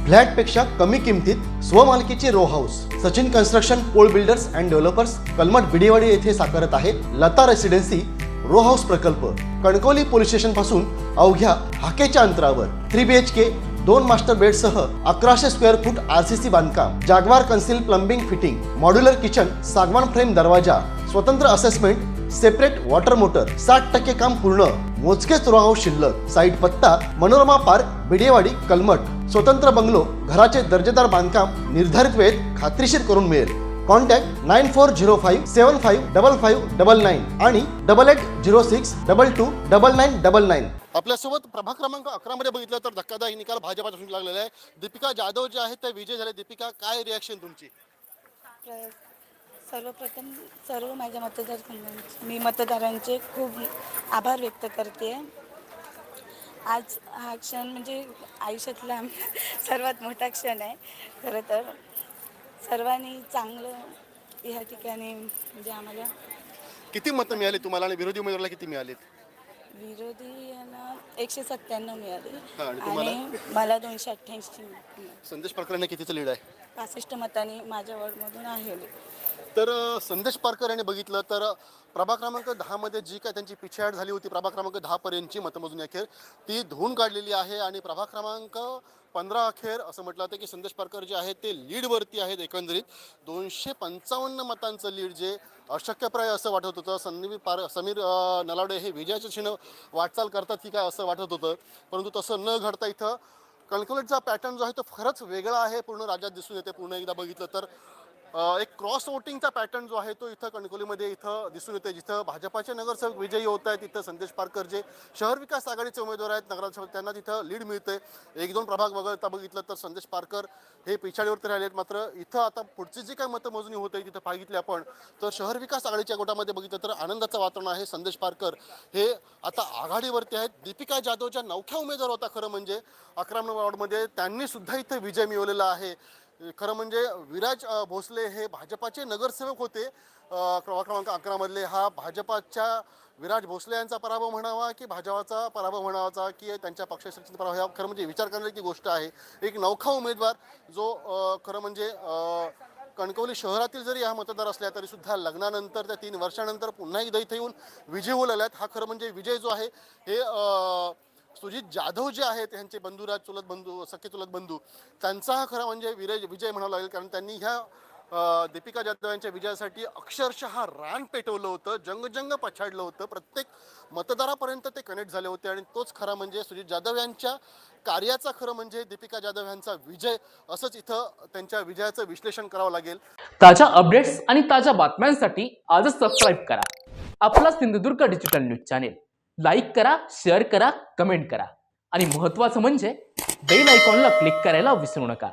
फ्लॅटपेक्षा कमी किमतीत स्वमालकीचे row house Sachin construction Pol builders and developers Kalmath Bidewadi येथे साकारत आहे लता रेसिडेन्सी रो हाऊस प्रकल्प। कणकवली पोलीस स्टेशन पासून अवघ्या हाकेच्या अंतरावर 3 BHK 2 मास्टर बेड सह 1100 स्क्वेअर फूट RCC बांधकाम, जागवार concealed plumbing fitting, modular kitchen, सागवान फ्रेम दरवाजा, स्वतंत्र असेसमेंट, सेपरेट वॉटर मोटर, 60% काम पूर्ण, मोजकेच रो हाऊस शिल्लक। साईट पत्ता मनोरमा पार्क बिडेवाडी कलमठ। स्वतंत्र बंगलो, घराचे दर्जेदार बांधकाम निर्धारित वेळेत खात्रीशीर करून मिळेल। कॉन्टॅक्ट 9405755599 आणि 8806229999। आपल्यासोबत प्रभाग क्रमांक 11 मध्ये बघितलं तर धक्कादायक निकाल भाजपाचा लागलेला आहे। दीपिका जाधव जे आहेत ते विजय झाले। दीपिका, काय रिॲक्शन तुमची? सर्वप्रथम सर्व माझ्या मी मतदारांचे खूप आभार व्यक्त करते। आज हा क्षण म्हणजे आयुष्यातला सर्वात मोठा क्षण आहे। खरं तर सर्वांनी चांगलं ह्या ठिकाणी म्हणजे आम्हाला किती मतं मिळाली तुम्हाला आणि विरोधी उमेदवाराला किती मिळालीत? विरोधी यांना 197 मिळाले आणि आणि मला 288 संदेश पारकरांना कितीचं लीड आहे? 65 मतांनी माझ्या वॉर्डमधून आहे। तर संदेश पारकर यांनी बघितलं तर प्रभाग क्रमांक 10 मध्ये जी काय त्यांची पिछेहाट झाली होती प्रभाग क्रमांक 10 पर्यंतची मतमोजणी अखेर ती धुवून काढलेली आहे आणि प्रभाग क्रमांक 15 अखेर असं म्हटलं जातं की संदेश पारकर जे आहेत ते लीडवरती आहेत। एकंदरीत 255 मतांचं लीड जे अशक्यप्राय असं वाटत होतं। समीर नलावडे हे विजयाच्या दिशेनं वाटचाल करतात की काय असं वाटत होतं, परंतु तसं न घडता इथं कणकवलीचा पॅटर्न जो आहे तो खरंच वेगळा आहे, पूर्ण राज्यात दिसून येते। पूर्ण एकदा बघितलं तर एक क्रॉस वोटिंगचा पॅटर्न जो आहे तो इथं कणकवलीमध्ये इथं दिसून येते। जिथं भाजपाचे नगरसेवक विजयी होत आहेत तिथं संदेश पारकर जे शहर विकास आघाडीचे उमेदवार आहेत नगराध्यक्ष त्यांना तिथं लीड मिळते। 1-2 प्रभाग वगळता बघितलं तर संदेश पारकर हे पिछाडीवरती राहिले आहेत। मात्र इथं आता पुढची जी काही मतमोजणी होते तिथं पाहिली आपण तर शहर विकास आघाडीच्या गटामध्ये बघितलं तर आनंदाचं वातावरण आहे। संदेश पारकर हे आता आघाडीवरती आहेत। दीपिका जाधवच्या नवख्या उमेदवार होता खरं म्हणजे 11 नंबर वॉर्डमध्ये, त्यांनी सुद्धा इथे विजय मिळवलेला आहे। खरं म्हणजे विराज भोसले हे भाजपाचे नगरसेवक होते प्रभाग क्रमांक 11 मधले। हा भाजपाच्या विराज भोसले यांचा पराभव म्हणावा की भाजपाचा पराभव म्हणावाचा की त्यांच्या पक्षाचा पराभव, हा खरं म्हणजे विचार करण्याची गोष्ट आहे। एक नवखा उमेदवार जो खरं म्हणजे कणकवली शहरातील जरी हा मतदार असला तरी सुद्धा लग्नानंतर त्या 3 वर्षानंतर पुन्हा एकदा इथे येऊन विजय होऊ लागल्यात। हा खरं म्हणजे विजय जो आहे हे सुजित जाधव जे आहेत त्यांचे बंधुराज चुलत बंधू सख्खे चुलत बंधू त्यांचा हा खरा म्हणजे विजय म्हणावा लागेल, कारण त्यांनी ह्या दीपिका जाधव यांच्या विजयासाठी अक्षरशः रान पेटवलं होतं, जंग पछाडलं होतं, प्रत्येक मतदारापर्यंत ते कनेक्ट झाले होते आणि तोच खरा म्हणजे सुजित जाधव यांच्या कार्याचा खरं म्हणजे दीपिका जाधव यांचा विजय असंच इथं त्यांच्या विजयाचं विश्लेषण करावं लागेल। ताज्या अपडेट्स आणि ताज्या बातम्यांसाठी आजच सबस्क्राईब करा आपला Sindhudurg digital news channel. Like करा, शेअर करा, कमेंट करा आणि महत्त्वाचं म्हणजे बेल आयकॉनला क्लिक करायला विसरू नका।